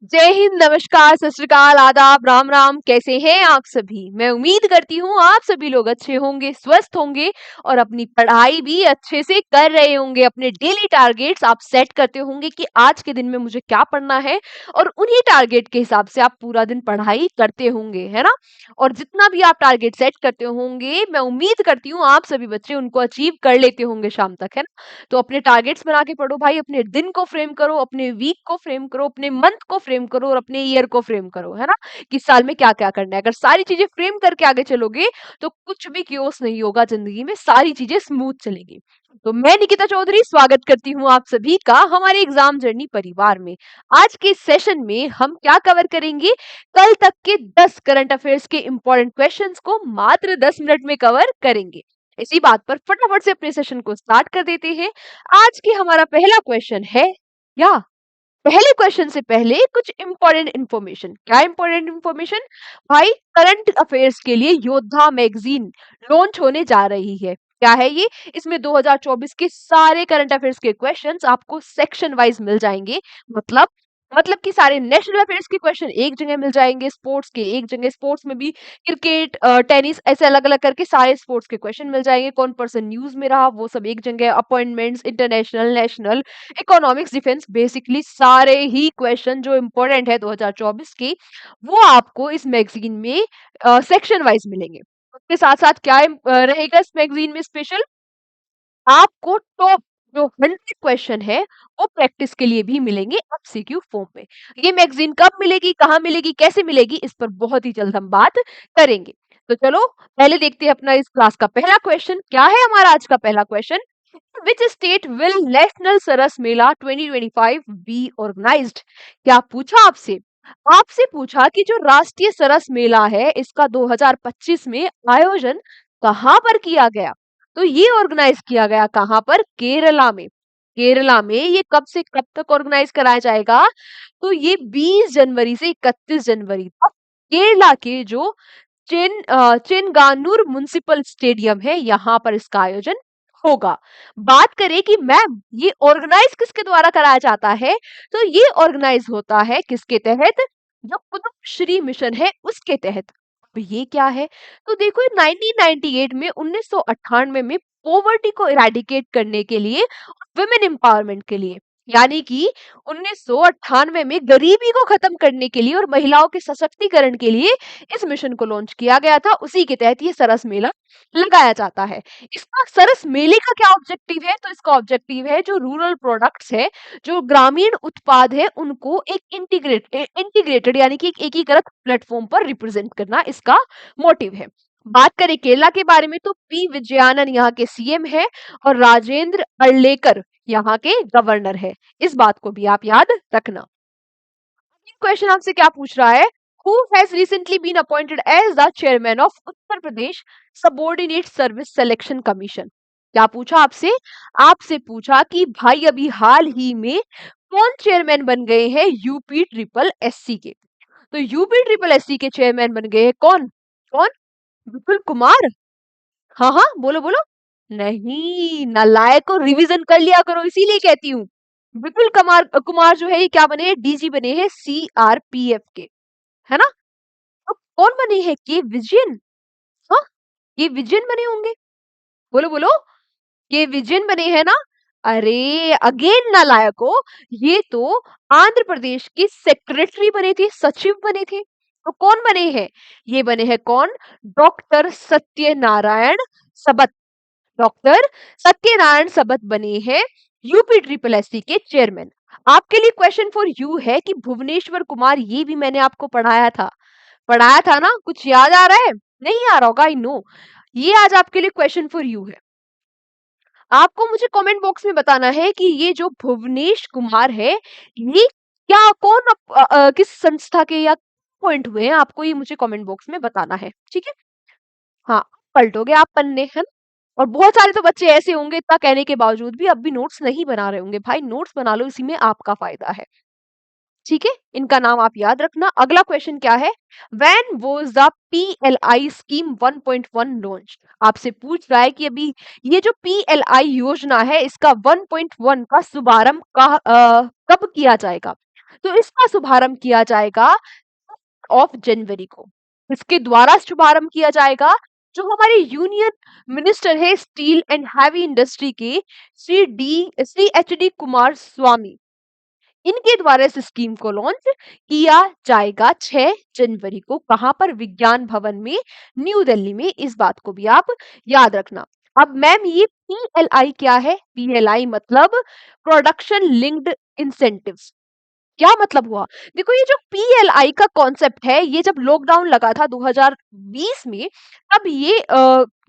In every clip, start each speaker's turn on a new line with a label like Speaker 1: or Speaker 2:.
Speaker 1: जय हिंद, नमस्कार, सत श्री अकाल, आदाब, राम राम। कैसे हैं आप सभी? मैं उम्मीद करती हूँ आप सभी लोग अच्छे होंगे, स्वस्थ होंगे और अपनी पढ़ाई भी अच्छे से कर रहे होंगे। अपने डेली टारगेट्स आप सेट करते होंगे कि आज के दिन में मुझे क्या पढ़ना है और उन्हीं टारगेट के हिसाब से आप पूरा दिन पढ़ाई करते होंगे, है ना? और जितना भी आप टारगेट सेट करते होंगे, मैं उम्मीद करती हूँ आप सभी बच्चे उनको अचीव कर लेते होंगे शाम तक, है ना? तो अपने टारगेट्स बना के पढ़ो भाई, अपने दिन को फ्रेम करो, अपने वीक को फ्रेम करो, अपने मंथ को फ्रेम करो और अपने ईयर को फ्रेम करो, है ना? कि साल में क्या-क्या करना है। अगर सारी चीज़ें फ्रेम करके आगे चलोगे, तो कुछ भी कियोस नहीं होगा ज़िंदगी में, सारी चीज़ें स्मूथ चलेंगी। तो मैं निकिता चौधरी स्वागत करती हूँ आप सभी का हमारे एग्ज़ाम जर्नी परिवार में। आज के सेशन में हम क्या कवर करेंगे? कल तक के 10 करंट अफेयर्स के इम्पोर्टेंट क्वेश्चंस को मात्र 10 मिनट में कवर करेंगे। इसी बात पर फटाफट से अपने सेशन को स्टार्ट कर देते हैं। आज की हमारा पहला क्वेश्चन है या पहले क्वेश्चन से पहले कुछ इंपॉर्टेंट इंफॉर्मेशन। क्या इंपॉर्टेंट इंफॉर्मेशन? भाई, करंट अफेयर्स के लिए योद्धा मैगजीन लॉन्च होने जा रही है। क्या है ये? इसमें 2024 के सारे करंट अफेयर्स के क्वेश्चंस आपको सेक्शन वाइज मिल जाएंगे। मतलब मतलब कि सारे नेशनल अफेयर्स के क्वेश्चन एक जगह मिल जाएंगे, स्पोर्ट्स के एक जगह, स्पोर्ट्स में भी क्रिकेट, टेनिस, ऐसे अलग अलग करके सारे स्पोर्ट्स के क्वेश्चन मिल जाएंगे। कौन पर्सन न्यूज में रहा वो सब एक जगह, appointments, international, national, economics, defence, basically सारे ही क्वेश्चन जो इम्पोर्टेंट है 2024 के, वो आपको इस मैगजीन में सेक्शन वाइज मिलेंगे। उसके साथ साथ क्या रहेगा इस मैगजीन में स्पेशल? आपको टॉप जो 100 क्वेश्चन है वो प्रैक्टिस के लिए भी मिलेंगे एमसीक्यू फॉर्म में। ये मैगजीन कब मिलेगी, कहाँ मिलेगी, कैसे मिलेगी, इस पर बहुत ही जल्द हम बात करेंगे। तो चलो पहले देखते हैं अपना इस क्लास का पहला क्वेश्चन। क्या है हमारा आज का पहला question? Which state will National Saras Mela 2025 be organized? क्या पूछा आपसे? आपसे पूछा कि जो राष्ट्रीय सरस मेला है इसका 2025 में आयोजन कहाँ पर किया गया? तो ये ऑर्गेनाइज किया गया कहाँ पर? केरला में। केरला में ये कब से कब तक ऑर्गेनाइज कराया जाएगा? तो ये 20 जनवरी से 31 जनवरी तक केरला के जो चेंगानुर म्युनिसिपल स्टेडियम है, यहाँ पर इसका आयोजन होगा। बात करें कि मैम ये ऑर्गेनाइज किसके द्वारा कराया जाता है, तो ये ऑर्गेनाइज होता है किसके तहत? जो कुतुब श्री मिशन है उसके तहत। अब ये क्या है? तो देखो 1998 में 1998 में पॉवर्टी को इरेडिकेट करने के लिए, वुमेन एम्पावरमेंट के लिए, यानी कि 1998 में गरीबी को खत्म करने के लिए और महिलाओं के सशक्तिकरण के लिए इस मिशन को लॉन्च किया गया था। उसी के तहत ये सरस मेला लगाया जाता है। इसका सरस मेले का क्या ऑब्जेक्टिव है? तो इसका ऑब्जेक्टिव है जो रूरल प्रोडक्ट्स है, जो ग्रामीण उत्पाद है, उनको एक इंटीग्रेटेड यानी कि एक एकीकृत प्लेटफॉर्म पर रिप्रेजेंट करना इसका मोटिव है। बात करें केरला के बारे में तो पी विजयानंद यहाँ के सीएम है और राजेंद्र अर्लेकर यहाँ के गवर्नर है। इस बात को भी आप याद रखना। क्वेश्चन आपसे क्या पूछ रहा है? Who has recently been appointed as the chairman of Uttar Pradesh subordinate service selection commission? क्या पूछा आपसे? आपसे पूछा कि भाई अभी हाल ही में कौन चेयरमैन बन गए हैं यूपी ट्रिपल एससी के? तो यूपी ट्रिपल एससी के चेयरमैन बन गए हैं कौन? कौन? विपुल कुमार। हाँ हाँ, बोलो बोलो। नहीं, नालायक को रिवीजन कर लिया करो, इसीलिए कहती हूँ। विपुल कुमार कुमार जो है ये क्या बने हैं? डीजी बने हैं सीआरपीएफ के, है ना? अब कौन बने हैं? के विजयन। हाँ, के विजयन बने होंगे। बोलो बोलो। के विजयन बने हैं ना? अरे अगेन नालायको, ये तो आंध्र प्रदेश के सेक्रेटरी बने थे, सचिव बने थे। तो कौन बने हैं? ये बने हैं कौन? डॉक्टर सत्यनारायण सबत। डॉक्टर सत्यनारायण सबत बने हैं यूपी ट्रिपल एससी के चेयरमैन। आपके लिए क्वेश्चन फॉर यू है कि भुवनेश्वर कुमार, ये भी मैंने आपको पढ़ाया था ना? कुछ याद आ रहा है? नहीं आ रहा होगा, आई नो। ये आज आपके लिए क्वेश्चन फॉर यू है। आपको मुझे कमेंट बॉक्स में बताना है कि ये जो भुवनेश कुमार है, ये क्या, कौन किस संस्था के या पॉइंट हुए हैं, आपको ये मुझे कमेंट बॉक्स में बताना है, ठीक है? हाँ, पलटोगे आप पन्ने, है ना? और बहुत सारे तो बच्चे ऐसे होंगे इतना कहने के बावजूद भी अब भी नोट्स नहीं बना रहे होंगे। भाई नोट्स बना लो, इसी में आपका फायदा है। ठीक है, इनका नाम आप याद रखना। अगला क्वेश्चन क्या है? When was the PLI scheme 1.1 launch? आपसे पूछ रहा है कि अभी ये जो पीएलआई योजना है इसका 1.1 का शुभारंभ कब किया जाएगा? तो इसका शुभारंभ किया जाएगा ऑफ जनवरी को। इसके द्वारा शुभारंभ किया जाएगा। जो हमारे यूनियन मिनिस्टर है स्टील एंड हैवी इंडस्ट्री के श्री एच डी कुमार स्वामी, इनके द्वारा इस स्कीम को लॉन्च किया जाएगा 6 जनवरी को। कहां पर? विज्ञान भवन में, न्यू दिल्ली में। इस बात को भी आप याद रखना। अब मैम ये पीएलआई क्या है? पीएलआई मतलब प्रोडक्शन लिंक्ड इंसेंटिव्स। क्या मतलब हुआ? देखो ये जो पीएलआई का कॉन्सेप्ट है, ये जब लॉकडाउन लगा था 2020 में, तब ये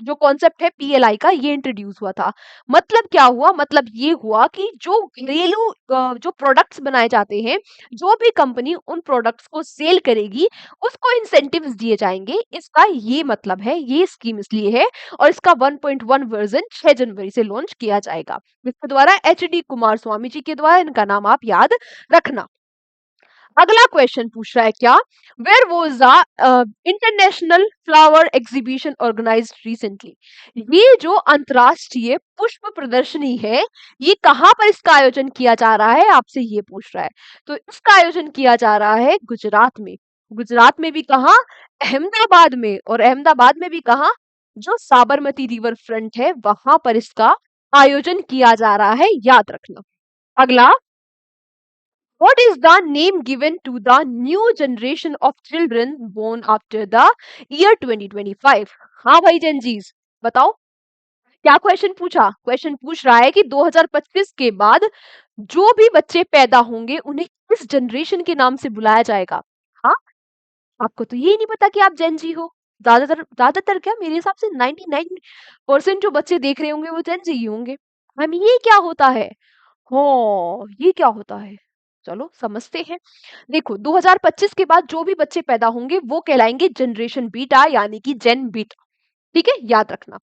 Speaker 1: जो कॉन्सेप्ट है पीएलआई का ये इंट्रोड्यूस हुआ था। मतलब क्या हुआ? मतलब ये हुआ कि जो घरेलू जो प्रोडक्ट्स बनाए जाते हैं, जो भी कंपनी उन प्रोडक्ट्स को सेल करेगी, उसको इंसेंटिव्स दिए जाएंगे। इसका ये मतलब है, ये स्कीम इसलिए है। और इसका 1.1 वर्जन 6 जनवरी से लॉन्च किया जाएगा। इसके द्वारा एच डी कुमार स्वामी जी के द्वारा, इनका नाम आप याद रखना। अगला क्वेश्चन पूछ रहा है क्या? Where was the international flower exhibition organised recently? ये जो अंतरराष्ट्रीय पुष्प प्रदर्शनी है, ये कहाँ पर इसका आयोजन किया जा रहा है? आपसे ये पूछ रहा है। तो इसका आयोजन किया जा रहा है गुजरात में। गुजरात में भी कहाँ? अहमदाबाद में। और अहमदाबाद में भी कहाँ? जो साबरमती रिवर फ्रंट है, वहां पर इसका आयोजन किया जा रहा है, याद रखना। अगला, what is the name given to the new generation of children born after the year 2025? हाँ भाई जेनजीज, बताओ क्या क्वेश्चन पूछा? क्वेश्चन पूछ रहा है कि 2025 के बाद जो भी बच्चे पैदा होंगे उन्हें किस जनरेशन के नाम से बुलाया जाएगा? हाँ, आपको तो ये नहीं पता कि आप जेनजी हो। ज्यादातर क्या, मेरे हिसाब से 99% जो बच्चे देख रहे होंगे वो जेनजी ही होंगे। हम, ये क्या होता है? हो, ये क्या होता है? चलो समझते हैं। देखो 2025 के बाद जो भी बच्चे पैदा होंगे वो कहलाएंगे जनरेशन बीटा, यानी कि जेन बीटा। ठीक है, याद रखना।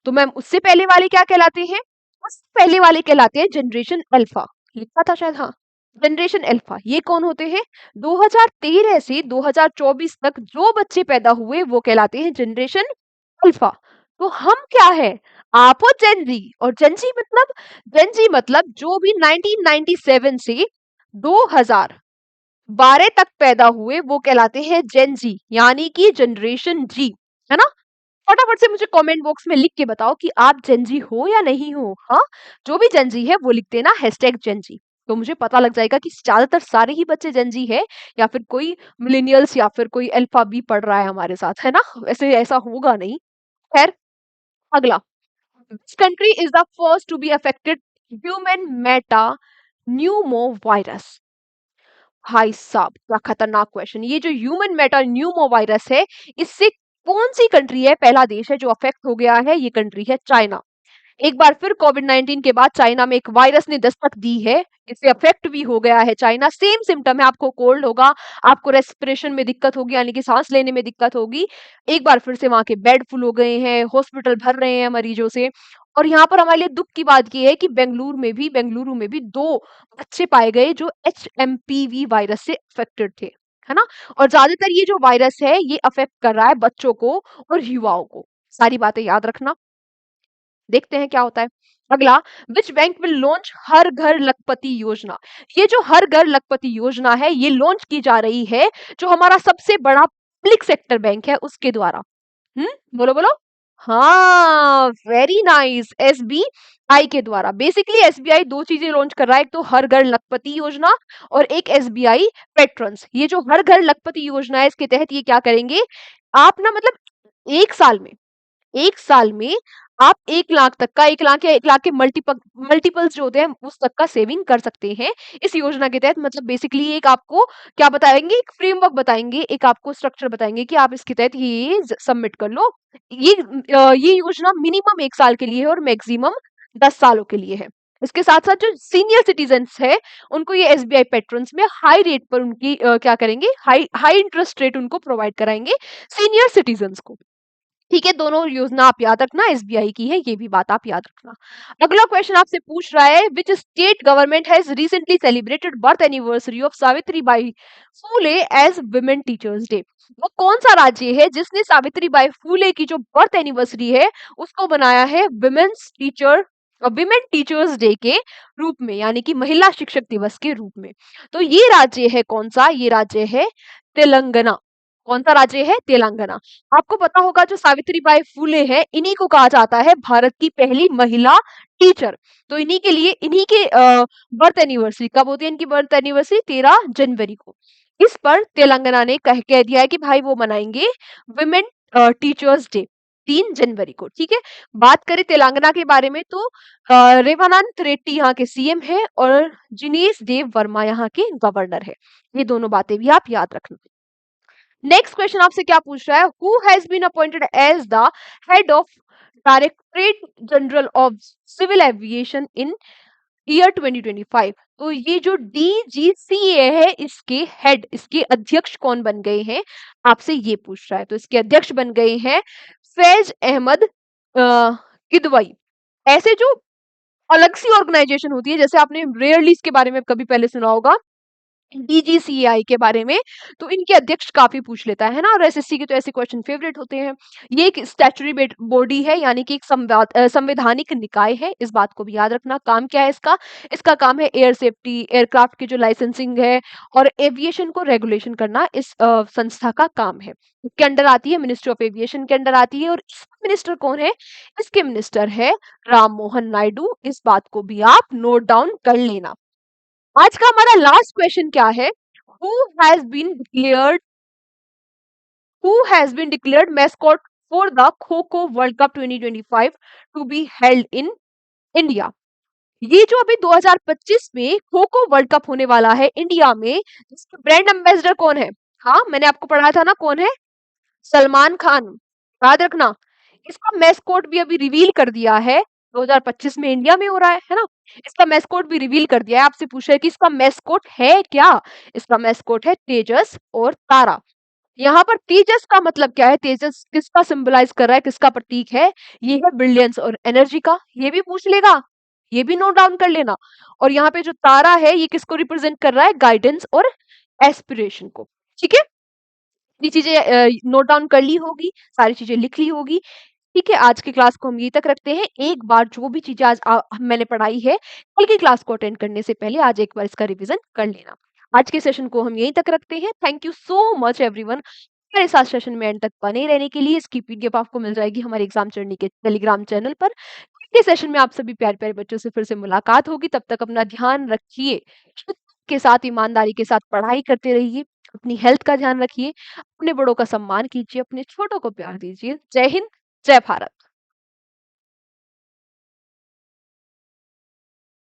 Speaker 1: तो मैम उससे पहले वाले क्या कहलाते हैं? उससे पहले वाले कहलाते हैं जनरेशन अल्फा। लिखा था शायद, हाँ, जनरेशन अल्फा। ये कौन होते हैं? 2013 से 2024 तक जो बच्चे पैदा हुए वो कहलाते हैं जनरेशन अल्फा। तो हम क्या है? आप हो जेनजी। और जेनजी मतलब जो भी 1997 से 2012 तक पैदा हुए वो कहलाते हैं जेनजी, यानी कि जनरेशन जी। है ना? फटाफट से मुझे कमेंट बॉक्स में लिख के बताओ कि आप जेनजी हो या नहीं हो। हाँ, जो भी जेनजी है वो लिख देना #जेनजी। तो मुझे पता लग जाएगा कि ज्यादातर सारे ही बच्चे जेनजी है, या फिर कोई मिलेनियल्स या फिर कोई अल्फा बी पढ़ रहा है हमारे साथ, है ना? वैसे ऐसा होगा नहीं। खैर, अगला, which country is the first to be affected human meta Numa virus? भाई साहब क्या खतरनाक क्वेश्चन। ये जो ह्यूमन मेटा न्यूमो वायरस है, इससे कौन सी कंट्री है, पहला देश है जो अफेक्ट हो गया है? ये कंट्री है चाइना। एक बार फिर कोविड-19 के बाद चाइना में एक वायरस ने दस्तक दी है। इससे अफेक्ट भी हो गया है चाइना। सेम सिम्टम है, आपको कोल्ड होगा, आपको रेस्पिरेशन में दिक्कत होगी, यानी कि सांस लेने में दिक्कत होगी। एक बार फिर से वहां के बेड फुल हो गए हैं, हॉस्पिटल भर रहे हैं मरीजों से। और यहाँ पर हमारे लिए दुख की बात ये है कि बेंगलुरु में भी 2 बच्चे पाए गए जो एचएमपीवी वायरस से अफेक्टेड थे। है ना? और ज्यादातर ये जो वायरस है ये अफेक्ट कर रहा है बच्चों को और युवाओं को। सारी बातें याद रखना। देखते हैं क्या होता है। अगला, विच बैंक विल लॉन्च हर घर लखपति योजना? ये जो हर घर लखपति योजना है ये लॉन्च की जा रही है जो हमारा सबसे बड़ा पब्लिक सेक्टर बैंक है उसके द्वारा। बोलो बोलो। हाँ, वेरी नाइस। एसबीआई के द्वारा। बेसिकली एसबीआई 2 चीजें लॉन्च कर रहा है, एक तो हर घर लखपति योजना और एक एसबीआई पेट्रन्स। ये जो हर घर लखपति योजना है इसके तहत ये क्या करेंगे, आप ना मतलब 1 साल में आप 1 लाख तक का, 1 लाख या 1 लाख के मल्टीपल्स जो होते हैं उस तक का सेविंग कर सकते हैं इस योजना के तहत। मतलब बेसिकली एक आपको क्या बताएंगे, एक फ्रेमवर्क बताएंगे, एक आपको स्ट्रक्चर बताएंगे कि आप इसके तहत ये सबमिट कर लो। ये योजना मिनिमम 1 साल के लिए है और मैक्सिमम 10 सालों के लिए है। इसके साथ साथ जो सीनियर सिटीजन्स है उनको ये एसबीआई पेट्रन्स में हाई रेट पर उनकी क्या करेंगे, हाई हाई इंटरेस्ट रेट उनको प्रोवाइड कराएंगे सीनियर सिटीजन्स को। ठीक है, दोनों योजना आप याद रखना, एसबीआई की है, ये भी बात आप याद रखना। अगला क्वेश्चन आपसे पूछ रहा है, which state government has recently celebrated birth anniversary of Savitri Bai Phule as women teachers day? वो कौन सा राज्य है जिसने सावित्री बाई फूले की जो बर्थ एनिवर्सरी है उसको बनाया है women's teacher women teachers day के रूप में, यानी कि महिला शिक्षक दिवस के रूप में। तो ये राज्य है कौन सा? ये राज्य है तेलंगाना। कौन सा राज्य है? तेलंगाना। आपको पता होगा जो सावित्रीबाई फुले है, इन्हीं को कहा जाता है भारत की पहली महिला टीचर। तो इन्हीं के लिए, इन्हीं के बर्थ एनिवर्सरी कब होती है? इनकी बर्थ एनिवर्सरी 13 जनवरी को। इस पर तेलंगाना ने कह दिया है कि भाई वो मनाएंगे विमेन टीचर्स डे 3 जनवरी को। ठीक है। बात करें तेलंगाना के बारे में तो रेवानंत रेड्डी यहाँ के सीएम है और जिनेश देव वर्मा यहाँ के गवर्नर है। ये दोनों बातें भी आप याद रखना। नेक्स्ट क्वेश्चन आपसे क्या पूछ रहा है? Who has been appointed as the head of directorate general of civil aviation in year 2025? तो ये जो डीजीसीए है, इसके हेड, इसके अध्यक्ष कौन बन गए हैं? आपसे ये पूछ रहा है। तो इसके अध्यक्ष बन गए हैं फैज अहमद किदवई। ऐसे जो अलग सी ऑर्गेनाइजेशन होती है, जैसे आपने रेयरली इसके बारे में कभी पहले सुना होगा डीजीसीआई के बारे में, तो इनके अध्यक्ष काफी पूछ लेता है ना, और एसएससी के तो ऐसे क्वेश्चन फेवरेट होते हैं। ये एक स्टैट्यूटरी बॉडी है, यानी कि एक संवैधानिक निकाय है। इस बात को भी याद रखना। काम क्या है इसका? इसका काम है एयर सेफ्टी, एयरक्राफ्ट की जो लाइसेंसिंग है और एविएशन को रेगुलेशन करना, इस संस्था का काम है। इसके अंडर आती है, मिनिस्ट्री ऑफ एविएशन के अंडर आती है। और इसका मिनिस्टर कौन है? इसके मिनिस्टर है राम मोहन नायडू। इस बात को भी आप नोट डाउन कर लेना। आज का हमारा लास्ट क्वेश्चन क्या है? Who has been declared who has been declared mascot for the kho kho world cup 2025 to be held in India? ये जो अभी 2025 में खो खो वर्ल्ड कप होने वाला है इंडिया में, इसके ब्रांड एम्बेसडर कौन है? हाँ, मैंने आपको पढ़ाया था ना, कौन है? सलमान खान। याद रखना। इसका मैस्कॉट भी अभी रिवील कर दिया है। 2025 में इंडिया में हो रहा है ना? इसका मैस्कॉट भी रिवील कर दिया है। आपसे पूछा है कि इसका मैस्कॉट है क्या? इसका मैस्कॉट है तेजस और तारा। यहाँ पर तेजस का मतलब क्या है? तेजस किसका सिंबलाइज कर रहा है, किसका प्रतीक है? ये है ब्रिलियंस और एनर्जी का। ये भी पूछ लेगा, ये भी नोट डाउन कर लेना। और यहाँ पे जो तारा है, ये किसको रिप्रेजेंट कर रहा है? गाइडेंस और एस्पिरेशन को। ठीक है। ये चीजें नोट डाउन कर ली होगी, सारी चीजें लिख ली होगी। ठीक है। आज की क्लास को हम यहीं तक रखते हैं। एक बार जो भी चीजें आज मैंने पढ़ाई है, कल की क्लास को अटेंड करने से पहले आज एक बार इसका रिवीजन कर लेना। आज के सेशन को हम यहीं तक रखते हैं। Thank you so much everyone हमारे साथ सेशन में एंड तक बने रहने के लिए। इसकी पीडीएफ आपको मिल जाएगी हमारे एग्जाम जर्नी के टेलीग्राम चैनल पर। अगले सेशन में आप सभी प्यारे प्यारे बच्चों से फिर से मुलाकात होगी। तब तक अपना ध्यान रखिए, के साथ ईमानदारी के साथ पढ़ाई करते रहिए, अपनी हेल्थ का ध्यान रखिए, अपने बड़ों का सम्मान कीजिए, अपने छोटों को प्यार दीजिए। जय हिंद, जय भारत।